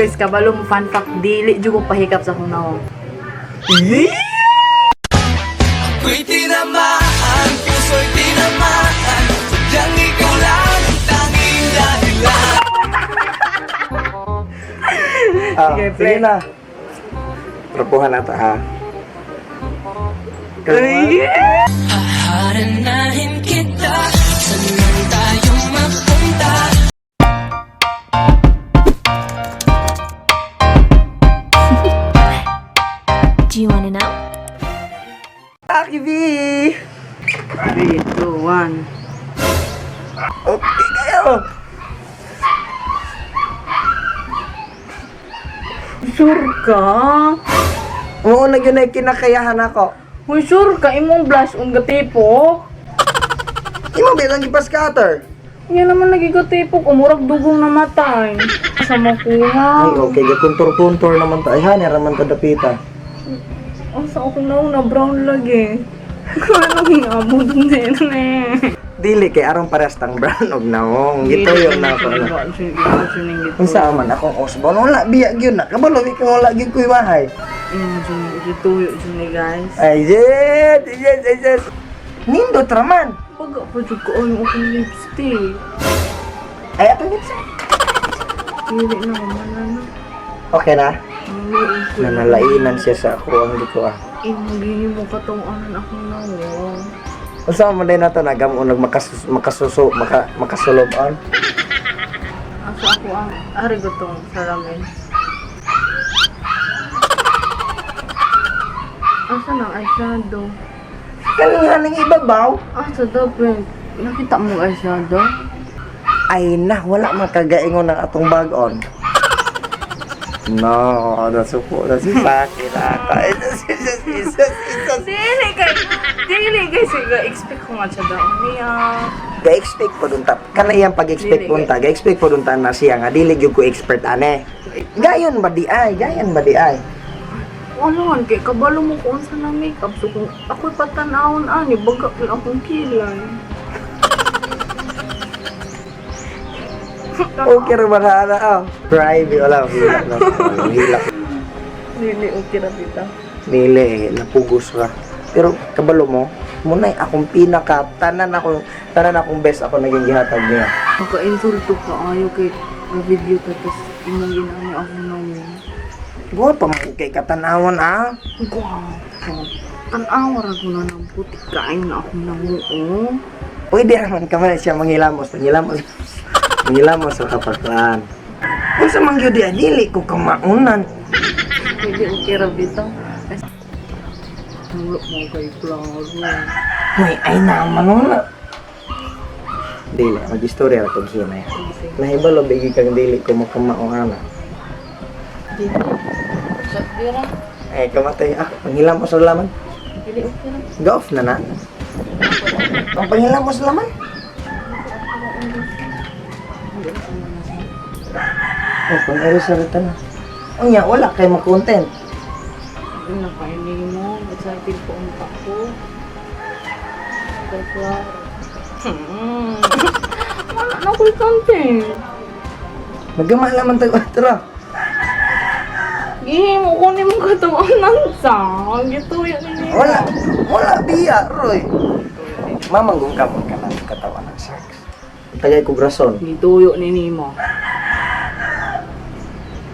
Guys, kabalo mo fun fact, dili jud ko pahikap sa akong naong. Ako'y tinamaan, puso'y tinamaan, sadyang ikaw lang ang tanging dahilan. Sige, play. Sige na. Propuhan na ta, ha? Ay! Haharanahin kita, saan tayo mapunta? Do you want to know? Aki B! 3, 2, 1. Okay kayo! Sure ka? Oo, na yun ay kinakayahan ako. Uy, sure ka? Imong blush on gatipo? Imo bilang ipa-scatter. Yan naman nagigatipo, umurag dugong namatay. Sa Ay, makuha. okay. Gakuntor-kuntor naman tayo. Ha, naraman ta dapita. Ang sa ako na brown lagi. Anong hingamo dun din eh. Dili kay aron pares tang brown og naong. Gito yun na ako. Kung saan man akong osbon, wala biya gyud na. Kabalo ikaw wala gyud ko'y mahay. Gituyo dyan ni guys. Ay, yes. Nindot raman. Pagka pa dyan ko yung akong lipstick. Ay, ato nito. Hindi na na. Okay na? Nanalainan siya sa ako ang dito ah. Hindi mo katungan akong nawang. Kung saan mo din na ito, nagamunag makasuloban. Asa ako ang arigotong salamin. Asa ng eyeshadow? Kalinganing ibabaw. Asa dapat? Nakita mo eyeshadow? Ay na, wala makagaingon ng atong bag-on. No, nasuko na si Saki na ako. Dili guys, expect ko nga siya daw niya. Ga-expect po dun ta. Kana iyang pag-expect po ta. Ga-expect po dun ta na siya nga. Dili gyud ko expert ane. Gayon ba di ay? Ano man, kay kabalo mo kung saan na makeup. So kung ako'y patanawon ani, baga pala akong kilay. Okay ra ba na ana? Private wala. Hilak. Dili, okay na tita. Dili, napugos ka. Pero kabalo mo, munay akong pinaka tanan akong best ako naging gihatag niya. Maka-insulto ka ayaw kay na-video tapos imong ginani ako namin. Go pa mo kay katanawan ah. Gwapo. Tan-awar ako na ng puti. Kain na ako na muo. Pwede raman ka man siya mangilamos sa kapatlan. Kung sa mangyod di dili ko kamaunan. Pwede okay ra bitaw. Tulog mo kay Claro. May ay naman wala. Dili, mag-istorya ra tong hina. Nahibalo bigi kang dili ko makamaong ana. Sa dira. Ay kamatay ako. Panghilamos sa laman. Pwede okay ra. Go off na na. Ang panghilamos sa laman. Oh, pang-ero sa rita na. Unya, wala kay ma-content. Nakainin mo. Excited po ang tako. Kay Claro. Wala na ko'y content. Nagama naman tayo. Tara. Gihi mo kunin mo katawan ng sang. Ito yan ninyo. Wala biya, Roy. Mamanggong ka mo ka ng katawan ng sex. Tagay ko grason. Gituyo ni Nimo.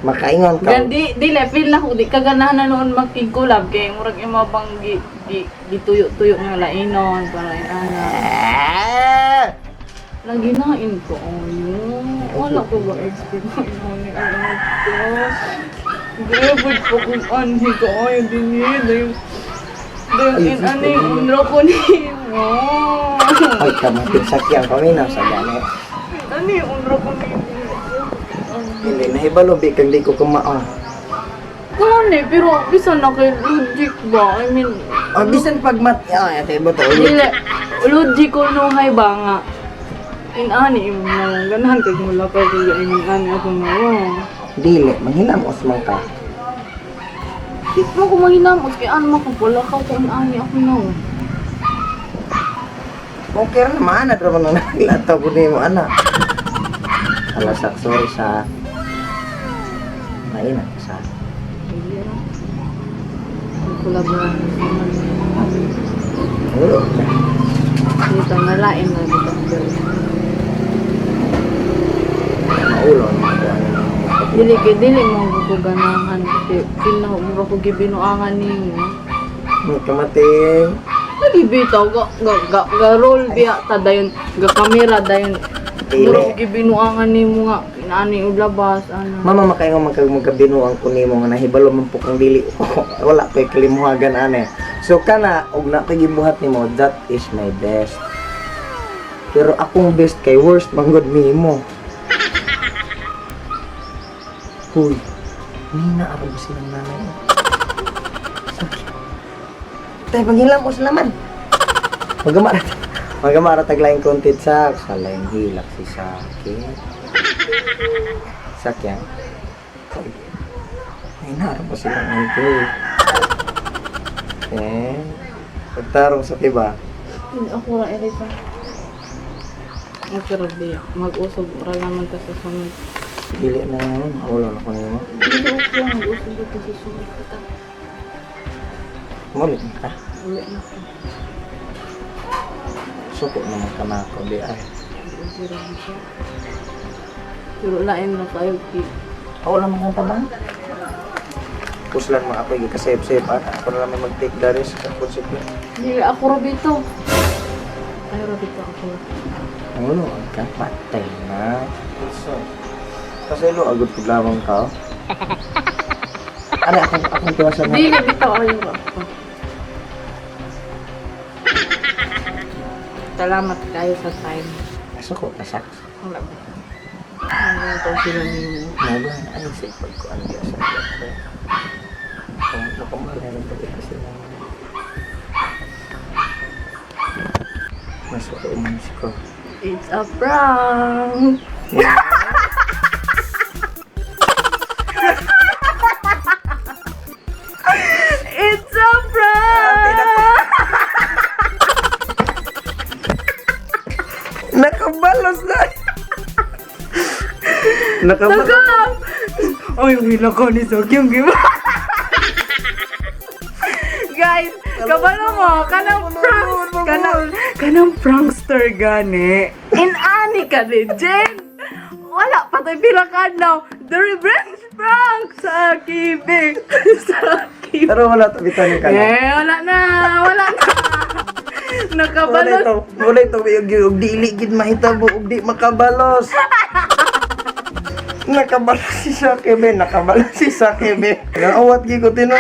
Makaingon ka. Gan di feel na ko di ka ganahan na noon magkig-collab kay murag imo bang gituyo-tuyo nga lainon para ana. Lagi nain ko ayo. Wala ko ba expect mo ni ano ko. Grabe po kung anhi ko ayo din ni. Dahil ani unro ko ni mo. Ay, kamatik sakyang paminaw sa gani. Ani unro ko ni. Hindi, nahibalo, kang di ko kumaon. Gani, pero bisan na kay logic ba? I mean, O, bisan pag ate mo to. dili, logic ko no hay ba nga. Inani mo ganahan kay mula pa kay ani ako na. Dili, manghilamos man ka. Di mo ko mahinamos kay ano makapula ka kung ani ako na. Okay ra naman, at naman nang naglataw ko ni mo, anak. Alasak, sorry sa... Mainan ka sa. Hindi na. Kulaboran naman. Ulo. Dito, nalain na dito. Maulo na ako ano nang Dili mo ko ganahan. Pinaw mo ko gibinuangan niyo. kamating. Lagi bitaw ga roll biya ta dayon ga kamera dayon. Dili. Mura ko gibinuangan nimo nga inaani ulabas ano. Mama makaingon magkabinuang ko nimo nga nahibalo man po kang dili ko. Wala kay kalimuhagan ane. So kana og na kay gibuhat nimo, that is my best. Pero akong best kay worst manggod nimo. Huy. Nina ako ba silang nanay? Tay panghilam ko sa laman. Magamara taglaing content sa laing hilak si Sakit. Sakyan. Ay, naroon pa silang nito eh. Pagtarong sa tiba. Ako ra erita. Pero biya mag-usog ra naman ta sa sunod. Dili na naman. Wala na ko nimo. Dili ko mag-usog dito sa sunod ta. Ngulit ka. Uwi na ko. Suko naman ka na ako. Di ay. Pero lain na kayo ki. Wala naman kang tabang. Puslan mo ako. Ikasave-save. Ako na naman mag-take the risk. Sa konsepto. Dili ako ra bito. Ay ra bito ako. Ano? Ang kapatay na. So, kasi lo, agad ko lamang ka. Ano, akong tiwasan na. Dili bito ayo ako. Salamat kayo sa time. Suko, nasak. Wala ba? Ano ito sila niyo? Naga, ay, sipag ko. Ano kaya sa ko. Nakamalay ng pati kasi na. Masuko umanis ko. It's a prank! It's a prank! Nakabalos na! Nakabalos! Tagam! Ay, wala ko ni Sokyong Giba. Guys, kabalo mo, kanang prankster gani. Inani ka legend. Wala pa tayo pilakan now. The revenge prank sa Kibig. Sa Kibig. Pero wala tabitan ka na. Eh, wala na. Nakabalos. Wala ito, yung dili gid mahitabo, ug di makabalos. Nakabalos si Sakebe, nakabalos si Sakebe. Naawat gid ko tino.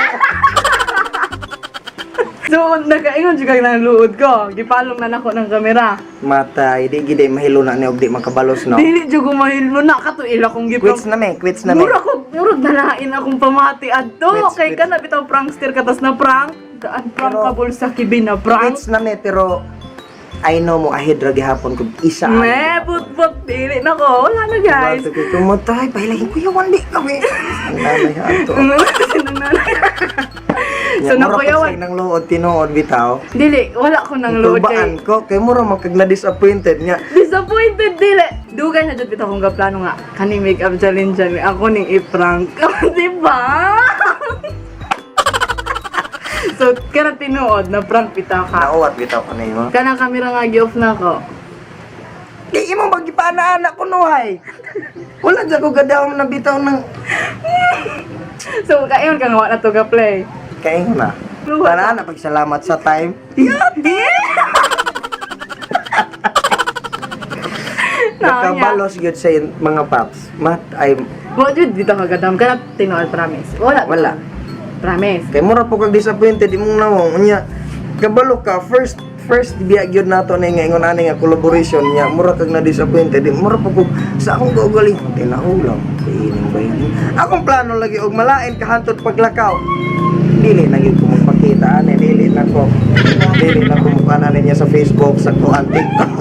So, nakaingon juga ng luod ko. Gipalong na nako ng kamera. Matay, di gid mahilo na ni og di makabalos no. Dili jud ko mahilo na kato ila kong Quits na me. Murag nalain akong pamati adto. Kay Quits. ka na bitaw prankster katas na prank. Daan prank Pero- kabul sa kibin na prank. Quits na me pero I know mo ahid ra gihapon kung isa. Me, but dili na ko. Wala na guys. Bato ko kumatay, pahilahin ko yawan di kami. Ang nanay ato. So, Mura ko nakuyawan. sa nang luod tinuod bitaw. Dili, wala ko nang load Tubaan kay. ko kay mura magkag na disappointed niya. Disappointed dili. Dugay na jud bitaw kong gaplano nga kaning makeup challenge ni ako ning i-prank. Di ba? So, kana tinuod na prank bitaw ka. Nauwat bitaw ko nimo. Kanang kamera nga gi-off na ko. Di imo magipana anak ko nuhay. Wala dyan ko gadawang na bitaw ng So, kayon ka nga wa na to ga-play. kain na. Luwa Para na pagsalamat sa time. Nakabalos gyud sa mga paps. Mat ay Wa jud bitaw ka gadam kana tinuod promise. wala. Promise. Kay mura po kag disappointed imong nawong unya. Kabalo ka first biya gyud nato na nga ingon ani nga collaboration niya mura kag na disappointed mura po kog sa akong gogoling tinaulam ining bayin akong plano lagi og malain kahantod paglakaw dili na gyud ko magpakita ani dili na ko mukha niya sa Facebook sa kuan TikTok.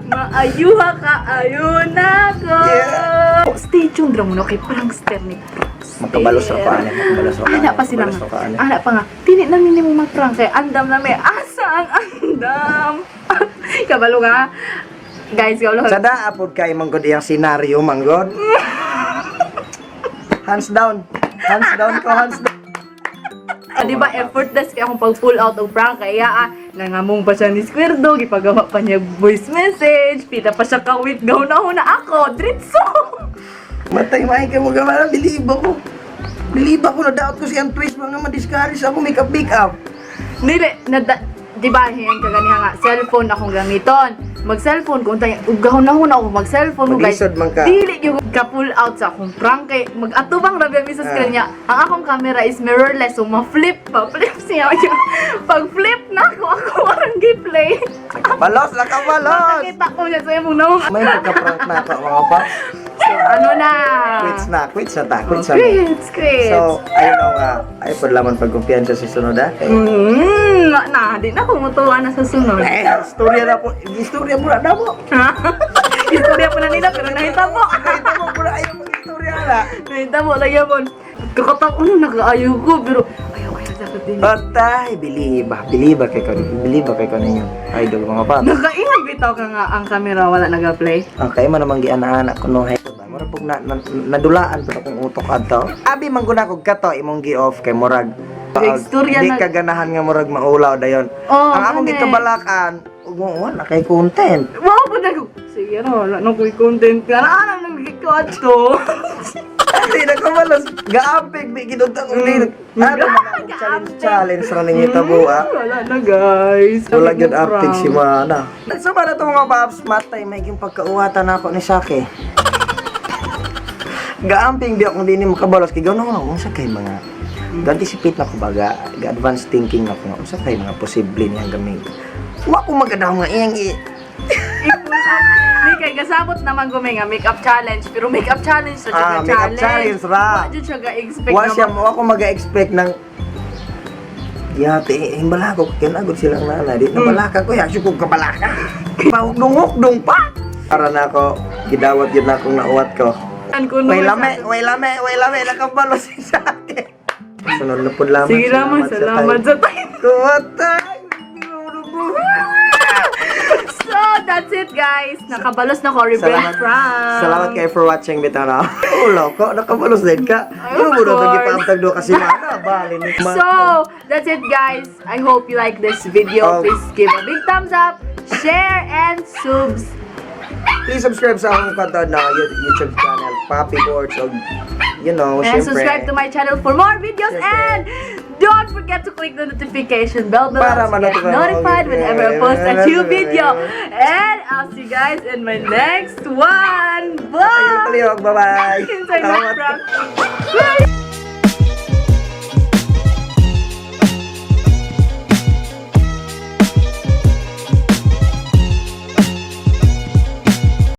Maayuha ka, ayun ako! Yeah. Oh, stay tuned ra mo no kay prankster ni Prankster. Makabalos ra pa ani makabalos ra pa. Ana pa sila makabalos ra pa ani. Ana pa nga. Dili na minimo mag-prank kay andam na may asa ang andam. Kabalo nga. Guys, kabalo. Sada apod kay manggod iyang senaryo manggod. Hands down. Hands down ko, hands down. Di ba effortless kaya akong pag-pull out og prank kaya nangamong pa siya ni Squirdo, gipagawa pa niya voice message, pita pa siya kawit gaw na ako, dritso. Matay maay ka mo gamara, believe ako. Believe ako na daot ko siyang twist mga madiscourage ako make up. Nili, di ba, hiyang kaganiha nga, cellphone akong gamiton. Mag-cellphone ko, untay, ugahon na ako mag-cellphone ko, guys. Mag-isod man ka. Dili yung ka-pull out sa akong prank kay mag-atubang rabia mi sa screen niya. Ang akong camera is mirrorless, so ma-flip pa. Flip siya. Pag-flip na ako parang gi-play. Nakabalos. Makakita ko niya sa imong nawang. May pagka-prank na ako mga pa. So, ano na? Quits na ta. Quits. So, ayun na nga. Ay, paglaman pagkumpiyansa sa sunod ha. Di na ako mutuwa na sa sunod. Istorya na po. Istorya mo na mo. Istorya po na nila, pero nahitabo. Nakita mo po na ayaw mag-istorya na. Nahitabo, lagyan mo. Kakatap, nag-aayaw ko, pero ayaw dapat din. Patay, believe kay ko ninyo. Idol mga pa. Nakainag bitaw ka nga ang camera, wala nag-play. Ang kayo man namang giana-anak ko no hay. Mura pug nadulaan pa akong utok adto. Abi man guna kog kato imong gi-off kay murag. Istorya Di na- ka ganahan nga murag maulaw dayon. Oh, Ang among gani. gikabalakan, wala kay content. Wow, po na ko. Sige, wala na ko'y content ka. Ano nang gikot to? Di na kamalas. Gaampig bi ginuntang uli. Ano man challenge ra ninyo tabo ah. Wala na, guys. Wala gyud aptig si Mana. So para to mga paps, matay may ging pagkauwatan ako ni Saki. Gaamping di ako din makabalos kay gawon ako unsa kay mga anticipate na ko baga, advanced thinking na ko nga unsa kay mga posible niyang gaming. Wa ko magadaw nga iyang Hindi kay gasabot naman gumi nga makeup challenge, pero makeup challenge sa makeup challenge ra. Wa jud siya ga-expect Wa siya mo ako mag-expect ng yate himbala ko kinagod silang nana di na balaka ko ya ko kabalaka. Pahugdong pa. Para na ako gidawat yun na akong nauwat ko. Way lame, nakabalos si Saki. Sunod na po lamang. Sige naman, salamat sa time. Kuwatay! So, that's it guys. Nakabalos na ko, revenge prank. Salamat kayo for watching, Bitana. Ulo ko, nakabalos din ka. Yung mo na course. nagipamtag do kasi mana, bali ni So, that's it guys. I hope you like this video. Oh. Please give a big thumbs up, share, and subs. Please subscribe sa akong content na YouTube channel, Papi Boards, o you know, And syempre, subscribe to my channel for more videos. And don't forget to click the notification bell below Para to get manotify- notified whenever I post a new video. And I'll see you guys in my next one. Bye! Ayun, palihog, bye-bye. Inside my Salamat. prank.